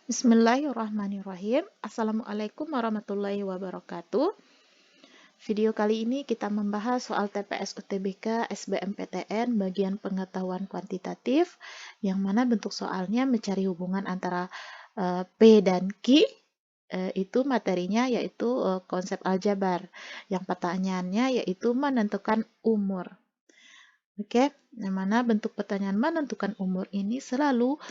Bismillahirrahmanirrahim. Assalamualaikum warahmatullahi wabarakatuh. Video kali ini kita membahas soal TPS UTBK SBMPTN bagian pengetahuan kuantitatif, yang mana bentuk soalnya mencari hubungan antara P dan Q. Itu materinya yaitu konsep aljabar. Yang pertanyaannya yaitu menentukan umur. Oke, yang mana bentuk pertanyaan menentukan umur ini selalu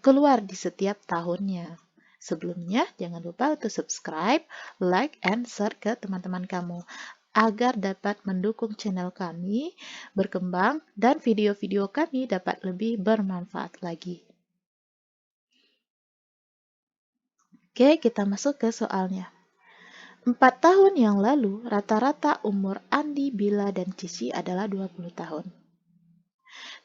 keluar di setiap tahunnya. Sebelumnya, jangan lupa untuk subscribe, like, and share ke teman-teman kamu agar dapat mendukung channel kami berkembang dan video-video kami dapat lebih bermanfaat lagi. Oke, kita masuk ke soalnya. 4 tahun yang lalu, rata-rata umur Andi, Bila, dan Cici adalah 20 tahun.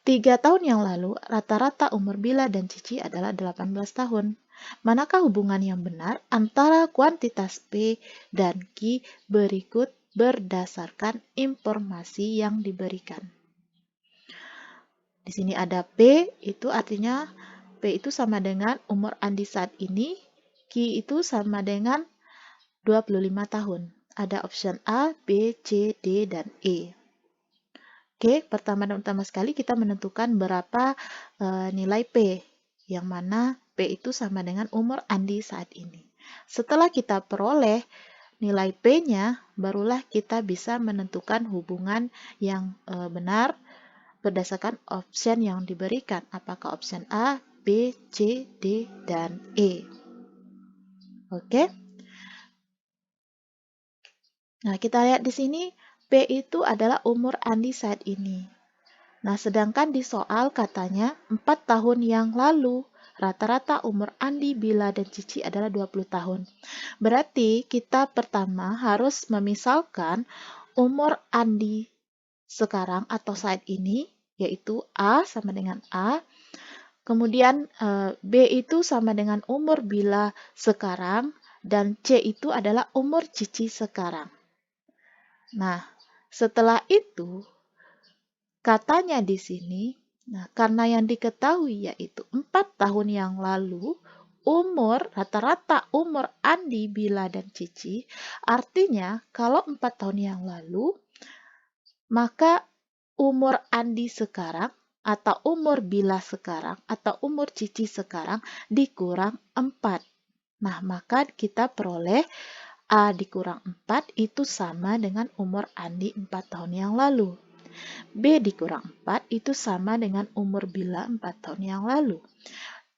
3 tahun yang lalu, rata-rata umur Bila dan Cici adalah 18 tahun. Manakah hubungan yang benar antara kuantitas P dan Q berikut berdasarkan informasi yang diberikan? Di sini ada P, itu artinya P itu sama dengan umur Andi saat ini, Q itu sama dengan 25 tahun. Ada option A, B, C, D, dan E. Oke, pertama dan utama sekali kita menentukan berapa nilai P, yang mana P itu sama dengan umur Andi saat ini. Setelah kita peroleh nilai P-nya, barulah kita bisa menentukan hubungan yang benar berdasarkan option yang diberikan. Apakah option A, B, C, D, dan E. Oke. Nah, kita lihat di sini P itu adalah umur Andi saat ini. Nah, sedangkan di soal katanya 4 tahun yang lalu, rata-rata umur Andi, Bila, dan Cici adalah 20 tahun. Berarti kita pertama harus memisalkan umur Andi sekarang atau saat ini, yaitu A sama dengan A. Kemudian B itu sama dengan umur Bila sekarang, dan C itu adalah umur Cici sekarang. Nah, setelah itu, katanya di sini, nah karena yang diketahui yaitu 4 tahun yang lalu, rata-rata umur Andi, Bila, dan Cici, artinya kalau 4 tahun yang lalu, maka umur Andi sekarang, atau umur Bila sekarang, atau umur Cici sekarang dikurang 4. Nah, maka kita peroleh A dikurang 4 itu sama dengan umur Andi 4 tahun yang lalu. B dikurang 4 itu sama dengan umur Bila 4 tahun yang lalu.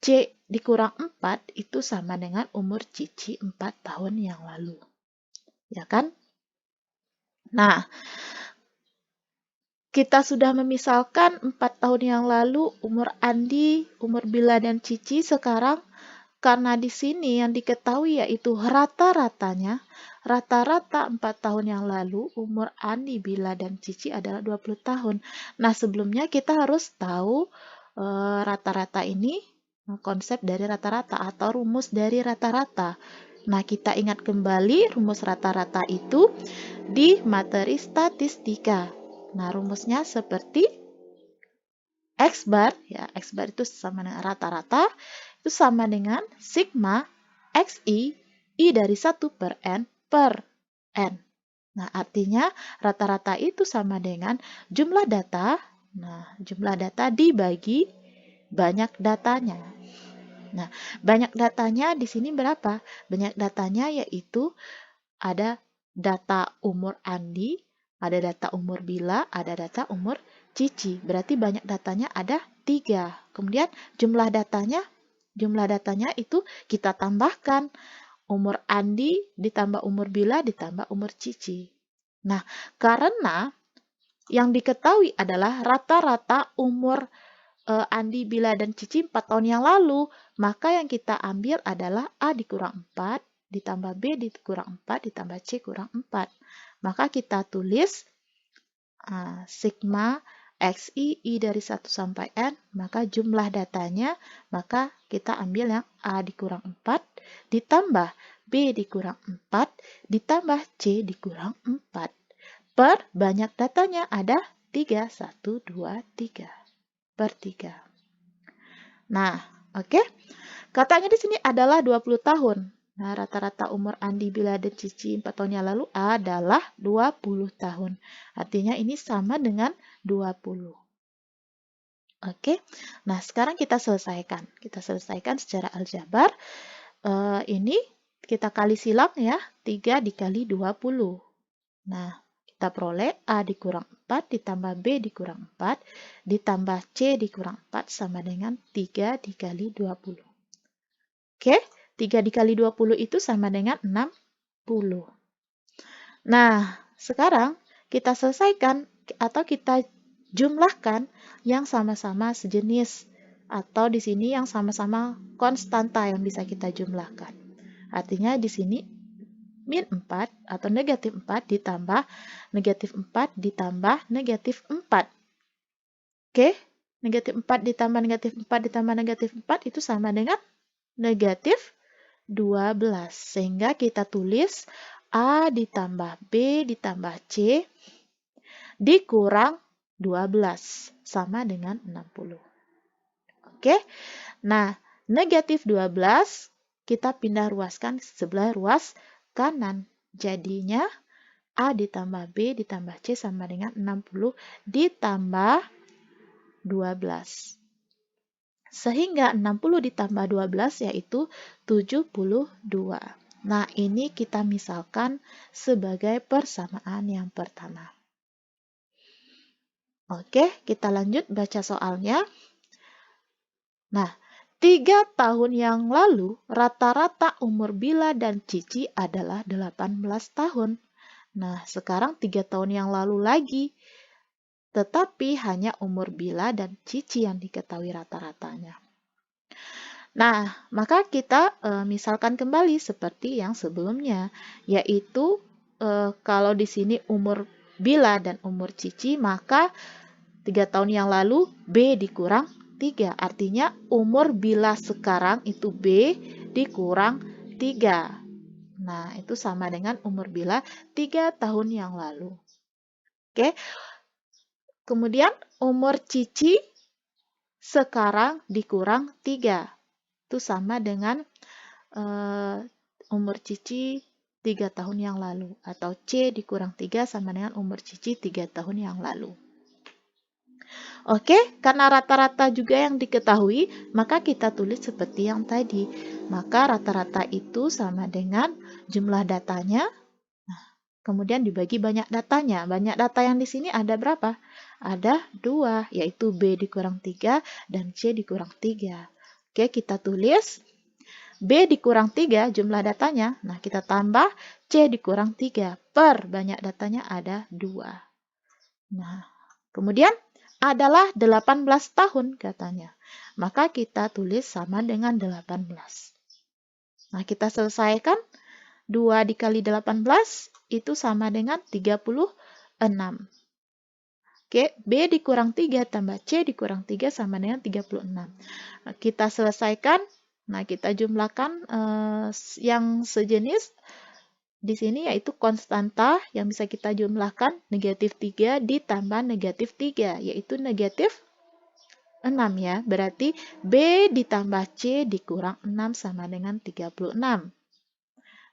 C dikurang 4 itu sama dengan umur Cici 4 tahun yang lalu. Ya kan? Nah, kita sudah memisalkan 4 tahun yang lalu umur Andi, umur Bila, dan Cici sekarang. Karena di sini yang diketahui yaitu rata-ratanya, rata-rata 4 tahun yang lalu umur Andi, Bila, dan Cici adalah 20 tahun. Nah, sebelumnya kita harus tahu rata-rata ini, konsep dari rata-rata atau rumus dari rata-rata. Nah, kita ingat kembali rumus rata-rata itu di materi statistika. Nah, rumusnya seperti X bar, ya X bar itu sama dengan rata-rata, itu sama dengan sigma XI, I dari 1 per N per N. Nah, artinya rata-rata itu sama dengan jumlah data, jumlah data dibagi banyak datanya. Nah, banyak datanya di sini berapa? Banyak datanya yaitu ada data umur Andi, ada data umur Bila, ada data umur Cici. Berarti banyak datanya ada 3. Kemudian jumlah datanya itu kita tambahkan. Umur Andi ditambah umur Bila ditambah umur Cici. Nah, karena yang diketahui adalah rata-rata umur Andi, Bila, dan Cici 4 tahun yang lalu, maka yang kita ambil adalah A dikurang 4, ditambah B dikurang 4, ditambah C kurang 4. Maka kita tulis sigma XI, I dari 1 sampai N, maka jumlah datanya, maka kita ambil yang A dikurang 4, ditambah B dikurang 4, ditambah C dikurang 4. Per banyak datanya ada 3, 1, 2, 3. Per 3. Nah, oke. Katanya di sini adalah 20 tahun. Nah, rata-rata umur Andi, Bila, dan Cici 4 tahun yang lalu adalah 20 tahun. Artinya ini sama dengan 20. Oke, nah sekarang kita selesaikan. Kita selesaikan secara aljabar. Ini kita kali silang ya, 3 dikali 20. Nah, kita peroleh A dikurang 4 ditambah B dikurang 4 ditambah C dikurang 4 sama dengan 3 dikali 20. Oke, 3 dikali 20 itu sama dengan 60. Nah, sekarang kita selesaikan atau kita jumlahkan yang sama-sama sejenis atau di sini yang sama-sama konstanta yang bisa kita jumlahkan. Artinya di sini min 4 atau negatif 4 ditambah negatif 4 ditambah negatif 4. Oke, negatif 4 ditambah negatif 4 ditambah negatif 4 itu sama dengan negatif 12. Sehingga kita tulis A ditambah B ditambah C dikurang 12 sama dengan 60. Oke, nah negatif 12 kita pindah ruaskan sebelah ruas kanan. Jadinya A ditambah B ditambah C sama dengan 60 ditambah 12. Sehingga 60 ditambah 12 yaitu 72. Nah, ini kita misalkan sebagai persamaan yang pertama. Oke, kita lanjut baca soalnya. Nah, 3 tahun yang lalu, rata-rata umur Bila dan Cici adalah 18 tahun. Nah, sekarang 3 tahun yang lalu lagi. Tetapi hanya umur Bila dan Cici yang diketahui rata-ratanya. Nah, maka kita misalkan kembali seperti yang sebelumnya, yaitu kalau di sini umur Bila dan umur Cici, maka 3 tahun yang lalu B dikurang 3. Artinya umur Bila sekarang itu B dikurang 3. Nah, itu sama dengan umur Bila 3 tahun yang lalu. Oke. Kemudian umur Cici sekarang dikurang 3. Itu sama dengan umur Cici 3 tahun yang lalu. Atau C dikurang 3 sama dengan umur Cici 3 tahun yang lalu. Oke, karena rata-rata juga yang diketahui, maka kita tulis seperti yang tadi. Maka rata-rata itu sama dengan jumlah datanya. Nah, kemudian dibagi banyak datanya. Banyak data yang di sini ada berapa? Ada 2, yaitu B dikurang 3 dan C dikurang 3. Oke, kita tulis B dikurang 3 jumlah datanya. Nah, kita tambah C dikurang 3 per banyak datanya ada 2. Nah, kemudian adalah 18 tahun katanya. Maka kita tulis sama dengan 18. Nah, kita selesaikan. 2 dikali 18 itu sama dengan 36. Oke, B dikurang 3 tambah C dikurang 3 sama dengan 36. Nah, kita selesaikan. Nah, kita jumlahkan yang sejenis di sini yaitu konstanta yang bisa kita jumlahkan negatif 3 ditambah negatif 3, yaitu negatif 6 ya. Berarti B ditambah C dikurang 6 sama dengan 36.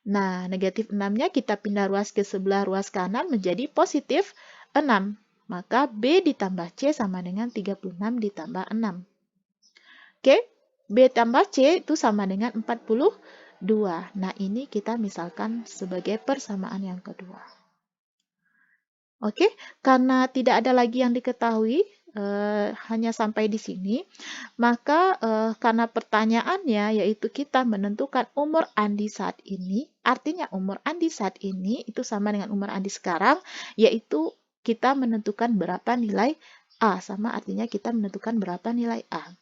Nah, negatif 6-nya kita pindah ruas ke sebelah ruas kanan menjadi positif 6. Maka B ditambah C sama dengan 36 ditambah 6. Oke, B tambah C itu sama dengan 42. Nah, ini kita misalkan sebagai persamaan yang kedua. Oke, karena tidak ada lagi yang diketahui, hanya sampai di sini, maka karena pertanyaannya yaitu kita menentukan umur Andi saat ini, artinya umur Andi saat ini itu sama dengan umur Andi sekarang, yaitu kita menentukan berapa nilai A, sama artinya kita menentukan berapa nilai A.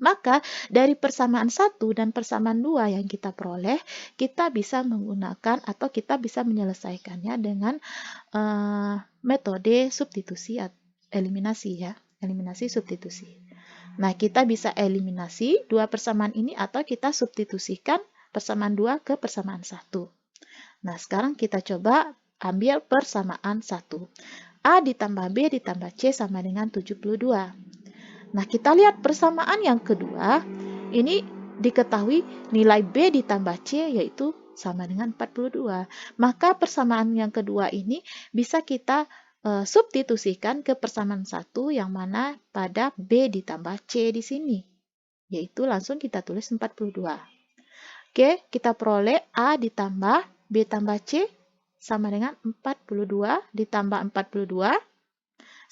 Maka dari persamaan 1 dan persamaan 2 yang kita peroleh, kita bisa menggunakan atau kita bisa menyelesaikannya dengan metode substitusi atau eliminasi ya, eliminasi substitusi. Nah, kita bisa eliminasi dua persamaan ini atau kita substitusikan persamaan 2 ke persamaan 1. Nah, sekarang kita coba ambil persamaan 1. A ditambah B ditambah C sama dengan 72. Nah, kita lihat persamaan yang kedua. Ini diketahui nilai B ditambah C yaitu sama dengan 42. Maka persamaan yang kedua ini bisa kita substitusikan ke persamaan 1 yang mana pada B ditambah C di sini. Yaitu langsung kita tulis 42. Oke, kita peroleh A ditambah B tambah C sama dengan 42 ditambah 42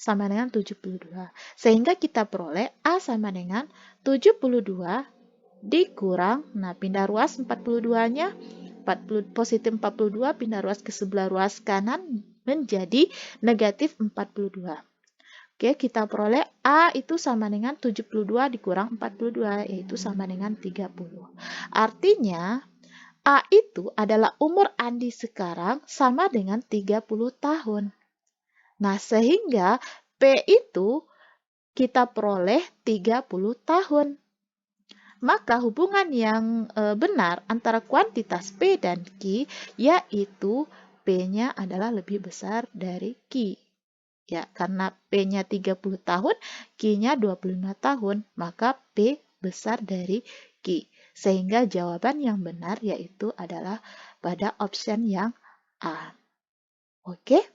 sama dengan 72. Sehingga kita peroleh A sama dengan 72 dikurang, nah pindah ruas 42-nya, positif 42 pindah ruas ke sebelah ruas kanan menjadi negatif 42. Oke, kita peroleh A itu sama dengan 72 dikurang 42, yaitu sama dengan 30. Artinya, A itu adalah umur Andi sekarang sama dengan 30 tahun. Nah, sehingga P itu kita peroleh 30 tahun. Maka hubungan yang benar antara kuantitas P dan Q yaitu P-nya adalah lebih besar dari Q. Ya, karena P-nya 30 tahun, Q-nya 25 tahun, maka P besar dari Q. Sehingga jawaban yang benar yaitu adalah pada option yang A. Oke?